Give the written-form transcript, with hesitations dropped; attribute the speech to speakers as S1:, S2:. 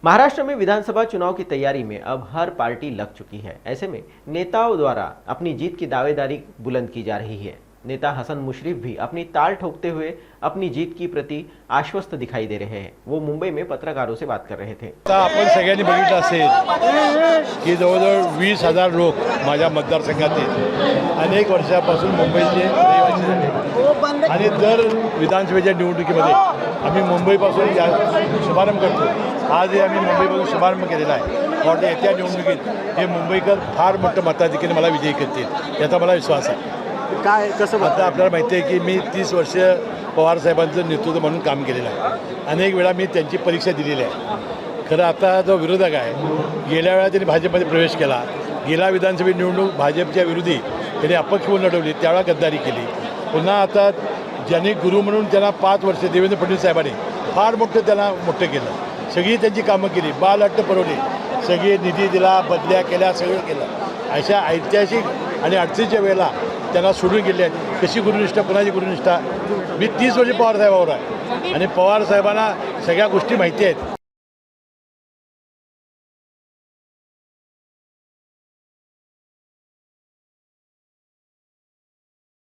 S1: महाराष्ट्र में विधानसभा चुनाव की तैयारी में अब हर पार्टी लग चुकी है। ऐसे में नेताओं द्वारा अपनी जीत की दावेदारी बुलंद की जा रही है। नेता हसन मुशर्रफ भी अपनी ताल ठोकते हुए अपनी जीत की प्रति आश्वस्त दिखाई दे रहे हैं। वो मुंबई में पत्रकारों से बात कर रहे थे।
S2: आपण सगळ्यांनी बघितलं असेल की जवळजवळ 20,000 लोक माझ्या मतदारसंघातील अनेक वर्षापासून मुंबईचे रहिवासी झाले आणि दर विधानसभेच्या निवडणुकीमध्ये आम्ही मुंबईपासून शुभारंभ करतो। आजही आम्ही मुंबईपासून शुभारंभ केलेला आहे। वाटतं येत्या निवडणुकीत हे मुंबईकर फार मोठं मताधिक्याने मला विजयी करतील याचा मला विश्वास आहे।
S3: काय कसं
S2: आता आपल्याला माहिती आहे की मी 30 वर्ष पवार साहेबांचं नेतृत्व म्हणून काम केलेलं आहे। अनेक वेळा मी त्यांची परीक्षा दिलेली आहे। खरं आता जो विरोधक आहे गेल्या वेळा त्यांनी भाजपमध्ये प्रवेश केला। गेल्या विधानसभा निवडणूक भाजपच्या विरोधी त्यांनी अपक्ष म्हणून लढवली, त्यावेळा गद्दारी केली। पुन्हा आता ज्यांनी गुरु म्हणून त्यांना 5 वर्ष देवेंद्र फडणवीस साहेबांनी फार मोठं केलं। सगळी त्यांची कामं केली, बालहट्ट पुरवली, सगळे निधी दिला, बदल्या केल्या, सगळं केलं। अशा ऐतिहासिक आणि अडचणीच्या वेळेला त्यांना सोडून गेले आहेत। कशी गुरुनिष्ठा, कोणाची गुरुनिष्ठा? मी 30 वर्ष पवार साहेबावर आहे आणि पवार साहेबांना सगळ्या गोष्टी माहिती आहेत।